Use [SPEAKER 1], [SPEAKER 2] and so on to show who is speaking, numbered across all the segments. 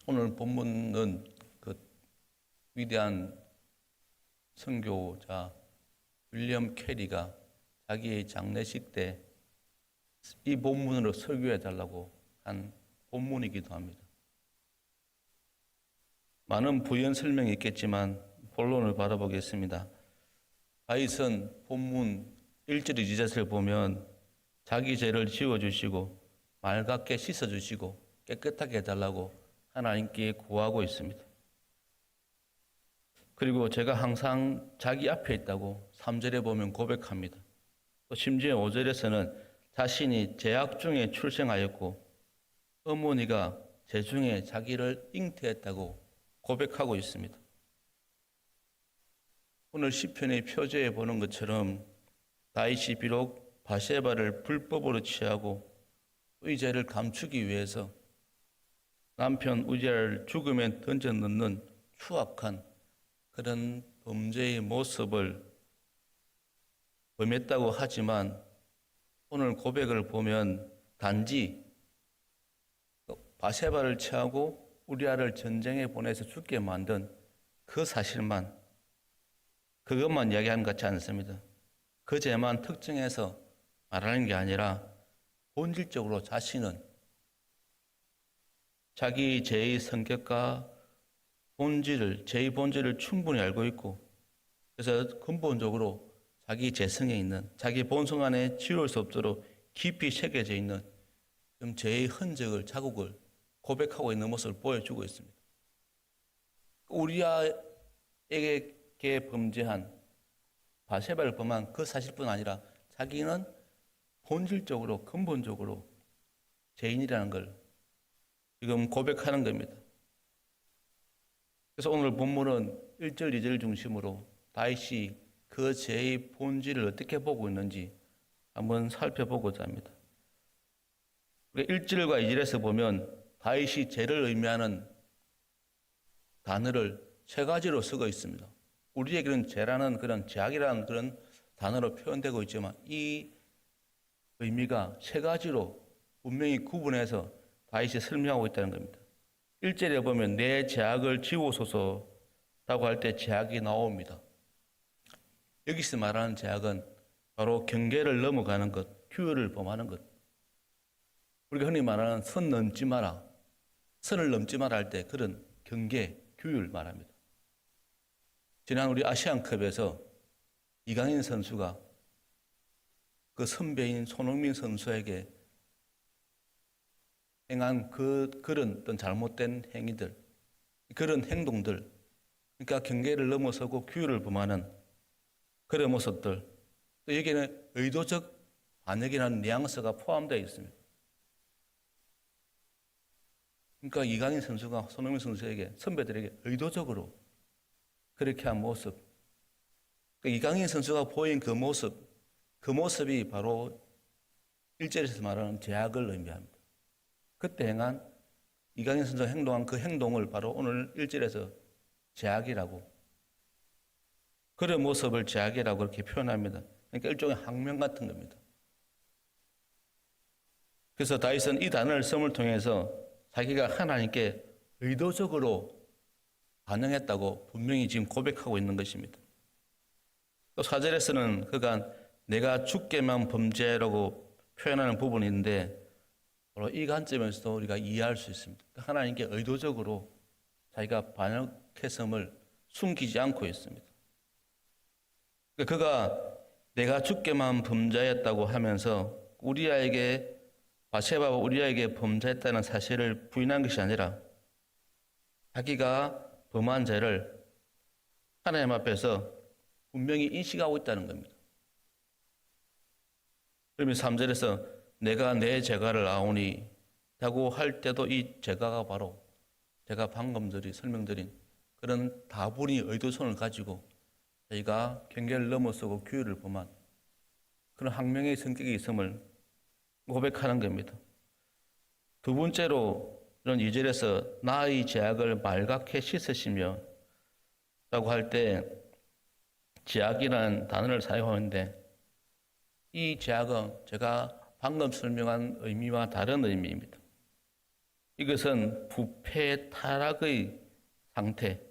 [SPEAKER 1] 오늘 본문은 그 위대한 선교자 윌리엄 캐리가 자기의 장례식 때 이 본문으로 설교해 달라고 한 본문이기도 합니다. 많은 부연 설명이 있겠지만 본론을 바라보겠습니다. 다윗은 본문 1절 2절을 보면 자기 죄를 지워주시고 맑게 씻어주시고 깨끗하게 해달라고 하나님께 구하고 있습니다. 그리고 제가 항상 자기 앞에 있다고 3절에 보면 고백합니다. 또 심지어 5절에서는 자신이 제약 중에 출생하였고 어머니가 재중에 자기를 잉태했다고 고백하고 있습니다. 오늘 시편의 표제에 보는 것처럼 다윗이 비록 바세바를 불법으로 취하고 이 죄를 감추기 위해서 남편 우리아를 죽음에 던져 넣는 추악한 그런 범죄의 모습을 범했다고 하지만 오늘 고백을 보면 단지 바세바를 취하고 우리아를 전쟁에 보내서 죽게 만든 그 사실만, 그것만 이야기하는 것 같지 않습니다. 그 죄만 특정해서 말하는 게 아니라 본질적으로 자신은 자기 죄의 성격과 죄의 본질을 충분히 알고 있고, 그래서 근본적으로 자기 재성에 있는, 자기 본성 안에 지울 수 없도록 깊이 새겨져 있는 좀 죄의 흔적을, 자국을 고백하고 있는 모습을 보여주고 있습니다. 우리아에게 범죄한, 바세바를 범한 그 사실뿐 아니라 자기는 본질적으로, 근본적으로 죄인이라는 걸 지금 고백하는 겁니다. 그래서 오늘 본문은 1절, 2절 중심으로 다윗이 그 죄의 본질을 어떻게 보고 있는지 한번 살펴보고자 합니다. 1절과 2절에서 보면 다윗이 죄를 의미하는 단어를 세 가지로 쓰고 있습니다. 우리에게는 죄라는 그런 죄악이라는 그런 단어로 표현되고 있지만 이 의미가 세 가지로 분명히 구분해서 다윗이 설명하고 있다는 겁니다. 1절에 보면 내 죄악을 지우소서라고 할 때 죄악이 나옵니다. 여기서 말하는 죄악은 바로 경계를 넘어가는 것, 규율을 범하는 것. 우리가 흔히 말하는 선 넘지 마라, 선을 넘지 마라 할 때 그런 경계, 규율 말합니다. 지난 우리 아시안컵에서 이강인 선수가 그 선배인 손흥민 선수에게 행한 그런 어떤 잘못된 행위들, 그런 행동들, 그러니까 경계를 넘어서고 규율을 범하는 그런 모습들, 또 여기에는 의도적 반역이라는 뉘앙스가 포함되어 있습니다. 그러니까 이강인 선수가 손흥민 선수에게, 선배들에게 의도적으로 그렇게 한 모습, 그러니까 이강인 선수가 보인 그 모습이 바로 1절에서 말하는 죄악을 의미합니다. 그때 행한, 이강인 선수가 행동한 그 행동을 바로 오늘 1절에서 죄악이라고, 그런 모습을 죄악이라고 그렇게 표현합니다. 그러니까 일종의 항명 같은 겁니다. 그래서 다윗은 이 단어를 씀을 통해서 자기가 하나님께 의도적으로 반응했다고 분명히 지금 고백하고 있는 것입니다. 또 4절에서는 그가 내가 주께만 범죄라고 표현하는 부분이 있는데 바로 이 관점에서도 우리가 이해할 수 있습니다. 하나님께 의도적으로 자기가 반역했음을 숨기지 않고 있습니다. 그가 내가 주께만 범죄했다고 하면서 바세바와 우리아에게 범죄했다는 사실을 부인한 것이 아니라 자기가 범한 죄를 하나님 앞에서 분명히 인식하고 있다는 겁니다. 그러면 3절에서 내가 내 죄가를 아오니 라고 할 때도 이 죄가가 바로 제가 방금 설명드린 그런 다분히 의도성을 가지고 저희가 경계를 넘어서고 규율을 범한 그런 항명의 성격이 있음을 고백하는 겁니다. 두 번째로 이런 2절에서 나의 죄악을 맑게 씻으시며 라고 할 때 죄악이라는 단어를 사용하는데 이 죄악은 제가 방금 설명한 의미와 다른 의미입니다. 이것은 부패 타락의 상태,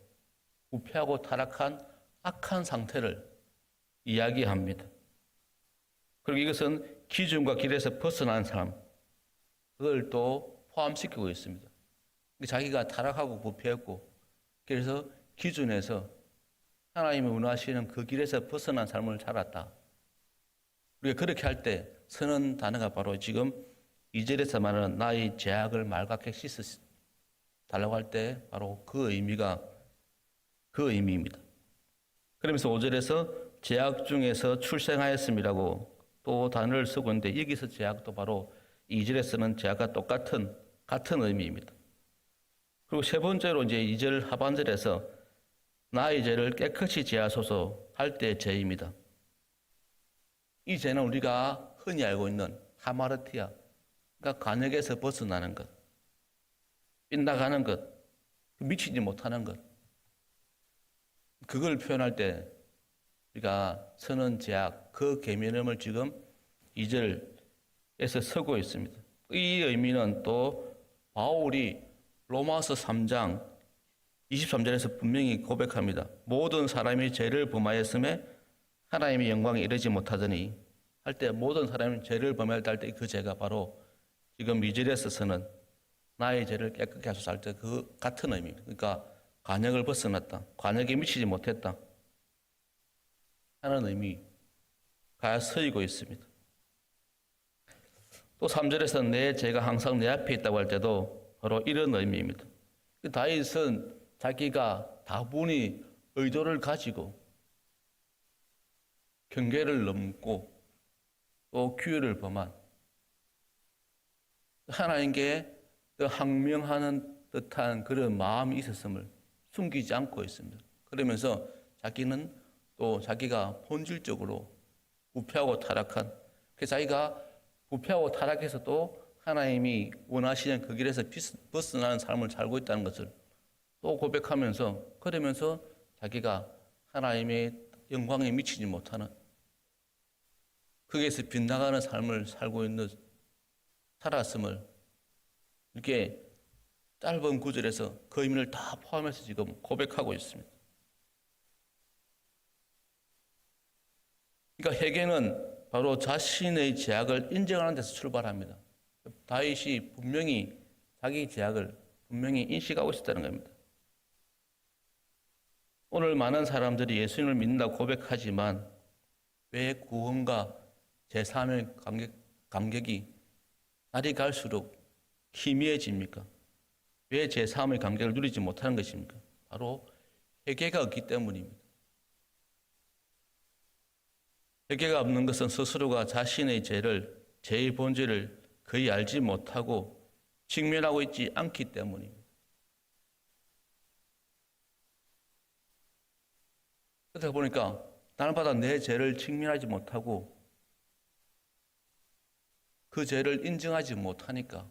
[SPEAKER 1] 부패하고 타락한 악한 상태를 이야기합니다. 그리고 이것은 기준과 길에서 벗어난 사람, 그걸 또 포함시키고 있습니다. 자기가 타락하고 부패했고, 그래서 기준에서 하나님이 원하시는 그 길에서 벗어난 삶을 살았다. 우리가 그렇게 할 때 쓰는 단어가 바로 지금 2절에서 말하는 나의 죄악을 말갛게 씻어달라고 할 때 바로 그 의미가 그 의미입니다. 그러면서 5절에서 죄악 중에서 출생하였음이라고 또 단어를 쓰고 있는데 여기서 죄악도 바로 2절에 쓰는 죄악과 같은 의미입니다. 그리고 세 번째로 이제 2절 하반절에서 나의 죄를 깨끗이 제하소서 할 때 죄입니다. 이 죄는 우리가 흔히 알고 있는 하마르티아, 그러니까 관역에서 벗어나는 것, 빗나가는 것, 미치지 못하는 것, 그걸 표현할 때 우리가 쓰는 죄악, 그 계명을 지금 2절에서 쓰고 있습니다. 이 의미는 또 바울이 로마서 3장 23절에서 분명히 고백합니다. 모든 사람이 죄를 범하였음에 하나님의 영광에 이르지 못하더니 할 때 모든 사람이 죄를 범할 때 그 죄가 바로 지금 2절에서 쓰는 나의 죄를 깨끗게 하소서 할 때 그 같은 의미입니다. 그러니까 관역을 벗어났다. 관역에 미치지 못했다. 하는 의미가 쓰이고 있습니다. 또 3절에서 내 죄가 항상 내 앞에 있다고 할 때도 바로 이런 의미입니다. 다윗은 자기가 다분히 의도를 가지고 경계를 넘고 또 규율을 범한 하나님께 항명하는 듯한 그런 마음이 있었음을 숨기지 않고 있습니다. 그러면서 자기는 또 자기가 본질적으로 부패하고 타락한, 그래서 자기가 부패하고 타락해서 또 하나님이 원하시는 그 길에서 벗어나는 삶을 살고 있다는 것을 또 고백하면서, 그러면서 자기가 하나님의 영광에 미치지 못하는 거기에서 빗나가는 삶을 살고 있는 살았음을 이렇게 짧은 구절에서 그 의미를 다 포함해서 지금 고백하고 있습니다. 그러니까 회개는 바로 자신의 죄악을 인정하는 데서 출발합니다. 다윗이 분명히 자기 죄악을 분명히 인식하고 있었다는 겁니다. 오늘 많은 사람들이 예수님을 믿는다고 고백하지만 왜 구원과 제3의 감격이 날이 갈수록 희미해집니까? 왜 제3의 감격을 누리지 못하는 것입니까? 바로 회개가 없기 때문입니다. 회개가 없는 것은 스스로가 자신의 죄의 본질을 거의 알지 못하고 직면하고 있지 않기 때문입니다. 그러다 보니까 날마다 내 죄를 직면하지 못하고 그 죄를 인정하지 못하니까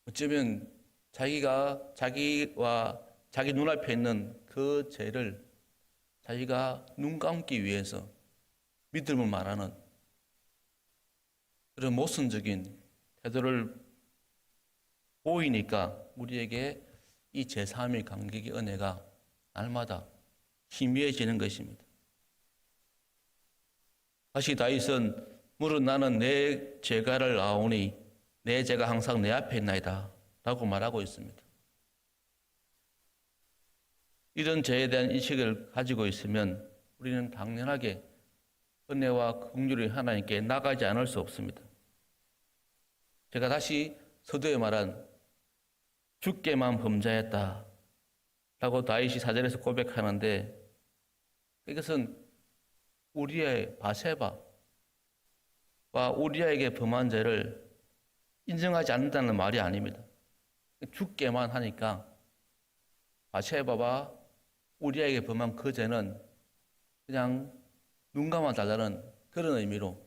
[SPEAKER 1] 어쩌면 자기와 자기 눈앞에 있는 그 죄를 자기가 눈 감기 위해서 믿음을 말하는 그런 모순적인 태도를 보이니까 우리에게 이 제3의 감격의 은혜가 날마다 희미해지는 것입니다. 다시 다윗은 물은 나는 내 죄가를 아오니 내 죄가 항상 내 앞에 있나이다 라고 말하고 있습니다. 이런 죄에 대한 인식을 가지고 있으면 우리는 당연하게 은혜와 긍휼의 하나님께 나가지 않을 수 없습니다. 제가 다시 서두에 말한 주께만 범죄했다 라고 다윗이 4절에서 고백하는데 이것은 우리의 바세바와 우리에게 범한 죄를 인정하지 않는다는 말이 아닙니다. 주께만 하니까 바세바와 우리에게 범한 그 죄는 그냥 눈 감아 달라는 그런 의미로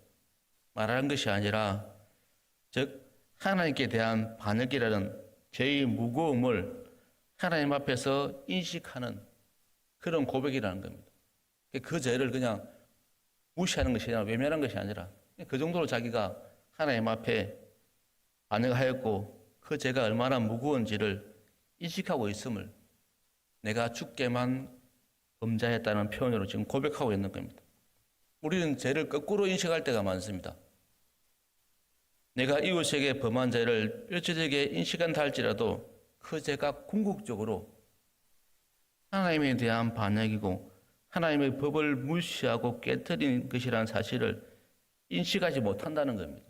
[SPEAKER 1] 말하는 것이 아니라 즉 하나님께 대한 반역이라는 죄의 무거움을 하나님 앞에서 인식하는 그런 고백이라는 겁니다. 그 죄를 그냥 무시하는 것이 아니라 외면하는 것이 아니라 그 정도로 자기가 하나님 앞에 반응하였고 그 죄가 얼마나 무거운지를 인식하고 있음을 내가 주께만 범죄했다는 표현으로 지금 고백하고 있는 겁니다. 우리는 죄를 거꾸로 인식할 때가 많습니다. 내가 이웃에게 범한 죄를 뼈저리게 인식한다 할지라도 그 죄가 궁극적으로 하나님에 대한 반역이고 하나님의 법을 무시하고 깨뜨린 것이라는 사실을 인식하지 못한다는 겁니다.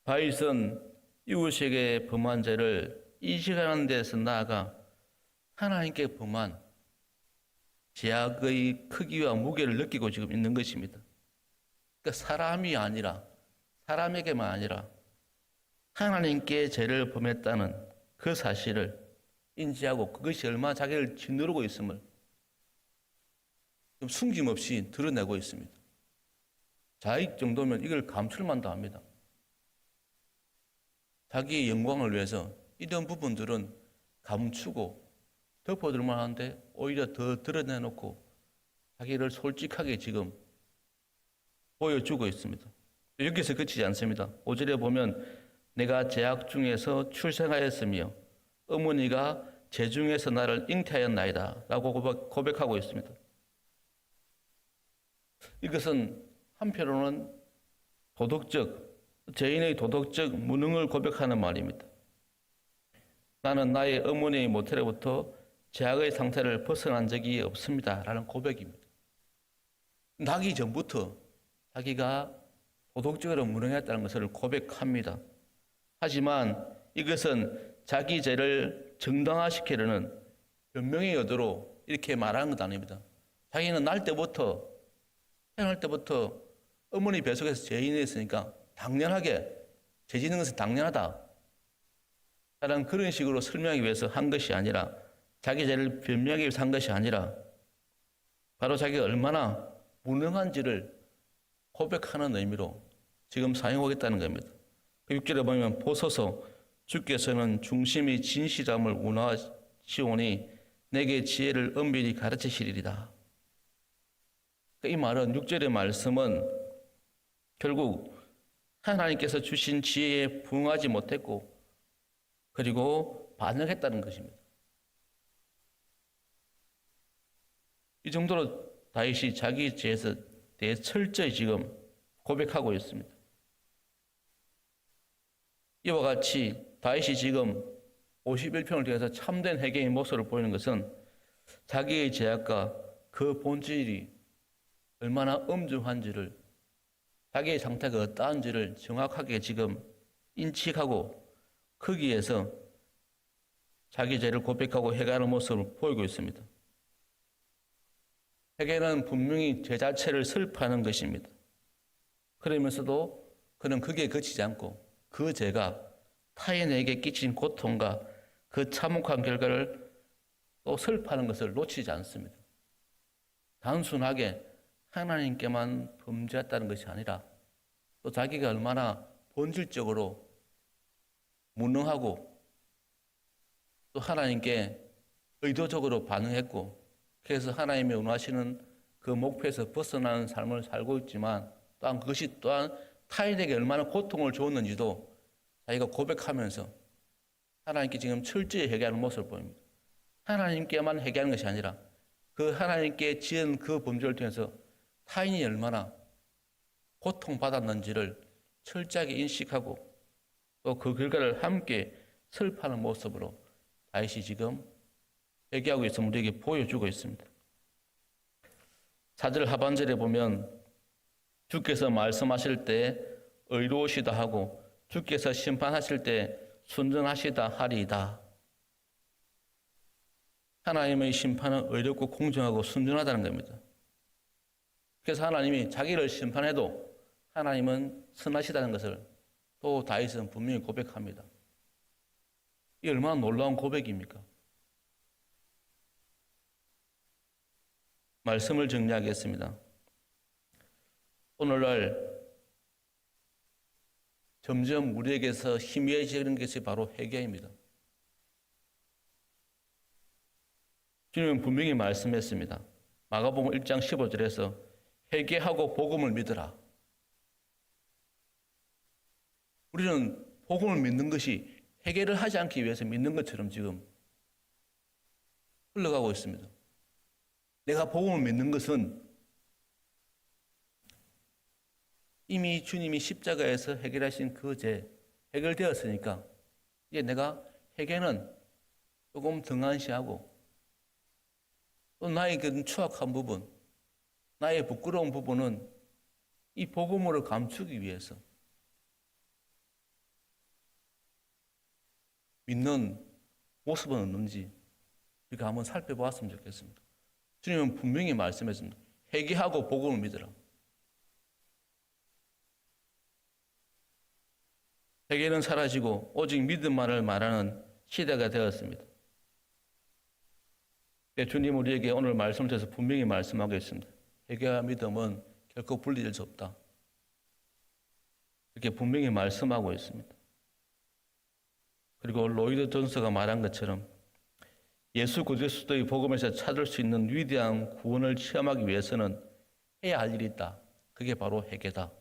[SPEAKER 1] 다윗은 이웃에게 범한 죄를 인식하는 데서 나아가 하나님께 범한 죄악의 크기와 무게를 느끼고 지금 있는 것입니다. 그러니까 사람에게만 아니라 하나님께 죄를 범했다는 그 사실을 인지하고 그것이 얼마나 자기를 짓누르고 있음을 숨김없이 드러내고 있습니다. 자익 정도면 이걸 감출만도 합니다. 자기의 영광을 위해서 이런 부분들은 감추고 덮어둘 만한데 오히려 더 드러내놓고 자기를 솔직하게 지금 보여주고 있습니다. 여기서 그치지 않습니다. 5절에 보면 내가 죄악 중에서 출생하였으며 어머니가 죄 중에서 나를 잉태하였나이다 라고 고백하고 있습니다. 이것은 한편으로는 죄인의 도덕적 무능을 고백하는 말입니다. 나는 나의 어머니의 모태로부터 죄악의 상태를 벗어난 적이 없습니다 라는 고백입니다. 나기 전부터 자기가 도덕적으로 무능했다는 것을 고백합니다. 하지만 이것은 자기 죄를 정당화시키려는 변명의 의도로 이렇게 말하는 것 아닙니다. 자기는 태어날 때부터 어머니 뱃속에서 죄인이었으니까 당연하게 죄 짓는 것은 당연하다 라는 그런 식으로 설명하기 위해서 한 것이 아니라 자기 죄를 변명하기 위해서 한 것이 아니라 바로 자기가 얼마나 무능한지를 고백하는 의미로 지금 사용하겠다는 겁니다. 6절에 보면 보소서 주께서는 중심이 진실함을 원하시오니 내게 지혜를 엄밀히 가르치시리이다. 이 말은 6절의 말씀은 결국 하나님께서 주신 지혜에 부응하지 못했고 그리고 반역했다는 것입니다. 이 정도로 다윗이 자기 죄에 대해 철저히 지금 고백하고 있습니다. 이와 같이 다윗이 지금 51편을 통해서 참된 회개의 모습을 보이는 것은 자기의 죄악과 그 본질이 얼마나 엄중한지를 자기의 상태가 어떠한지를 정확하게 지금 인식하고 거기에서 자기 죄를 고백하고 회개하는 모습을 보이고 있습니다. 회개는 분명히 죄 자체를 슬퍼하는 것입니다. 그러면서도 그는 거기에 그치지 않고 그 죄가 타인에게 끼친 고통과 그 참혹한 결과를 또 슬퍼하는 것을 놓치지 않습니다. 단순하게 하나님께만 범죄했다는 것이 아니라 또 자기가 얼마나 본질적으로 무능하고 또 하나님께 의도적으로 반응했고 그래서 하나님이 원하시는 그 목표에서 벗어나는 삶을 살고 있지만 또한 그것이 또한 타인에게 얼마나 고통을 주었는지도 자기가 고백하면서 하나님께 지금 철저히 회개하는 모습을 보입니다. 하나님께만 회개하는 것이 아니라 그 하나님께 지은 그 범죄를 통해서 타인이 얼마나 고통받았는지를 철저하게 인식하고 또 그 결과를 함께 슬퍼하는 모습으로 다윗이 지금 회개하고 있음을 우리에게 보여주고 있습니다. 4절 하반절에 보면 주께서 말씀하실 때 의로우시다 하고 주께서 심판하실 때 순전하시다 하리이다. 하나님의 심판은 의롭고 공정하고 순전하다는 겁니다. 그래서 하나님이 자기를 심판해도 하나님은 선하시다는 것을 또 다윗은 분명히 고백합니다. 이 얼마나 놀라운 고백입니까? 말씀을 정리하겠습니다. 오늘날 점점 우리에게서 희미해지는 것이 바로 회개입니다. 주님은 분명히 말씀했습니다. 마가복음 1장 15절에서 회개하고 복음을 믿으라. 우리는 복음을 믿는 것이 해결을 하지 않기 위해서 믿는 것처럼 지금 흘러가고 있습니다. 내가 복음을 믿는 것은 이미 주님이 십자가에서 해결하신 그 죄, 해결되었으니까 이제 내가 해결은 조금 등한시하고 또 나의 그 추악한 부분, 나의 부끄러운 부분은 이 복음으로 감추기 위해서 믿는 모습은 없는지 우리가 한번 살펴보았으면 좋겠습니다. 주님은 분명히 말씀했습니다. 회개하고 복음을 믿으라. 회개는 사라지고 오직 믿음만을 말하는 시대가 되었습니다. 주님 우리에게 오늘 말씀을 통해서 분명히 말씀하겠습니다. 회개와 믿음은 결코 분리될 수 없다. 이렇게 분명히 말씀하고 있습니다. 그리고 로이드 존스가 말한 것처럼 예수 그리스도의 복음에서 찾을 수 있는 위대한 구원을 체험하기 위해서는 해야 할 일이 있다. 그게 바로 회개다.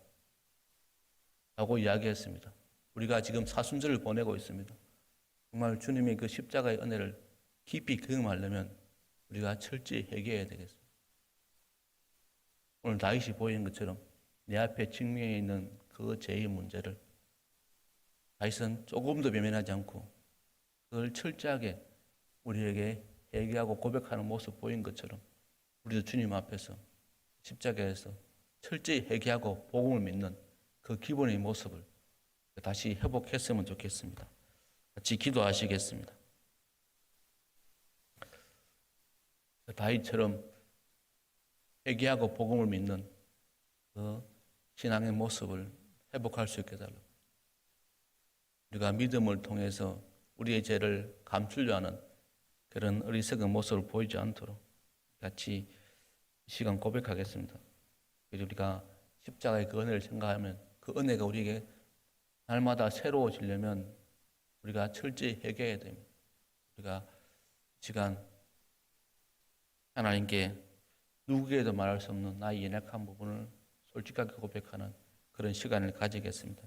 [SPEAKER 1] 라고 이야기했습니다. 우리가 지금 사순절을 보내고 있습니다. 정말 주님의 그 십자가의 은혜를 깊이 경험하려면 우리가 철저히 회개해야 되겠습니다. 오늘 다윗이 보인 것처럼 내 앞에 직면해 있는 그 죄의 문제를 다윗은 조금도 외면하지 않고 그걸 철저하게 우리에게 회개하고 고백하는 모습 보인 것처럼 우리도 주님 앞에서 십자가에서 철저히 회개하고 복음을 믿는 그 기본의 모습을 다시 회복했으면 좋겠습니다. 같이 기도하시겠습니다. 다윗처럼 회개하고 복음을 믿는 그 신앙의 모습을 회복할 수 있게 해달라고. 우리가 믿음을 통해서 우리의 죄를 감추려 하는 그런 어리석은 모습을 보이지 않도록 같이 이 시간 고백하겠습니다. 우리가 십자가의 그 은혜를 생각하면 그 은혜가 우리에게 날마다 새로워지려면 우리가 철저히 회개해야 됩니다. 우리가 이 시간 하나님께 누구에게도 말할 수 없는 나의 연약한 부분을 솔직하게 고백하는 그런 시간을 가지겠습니다.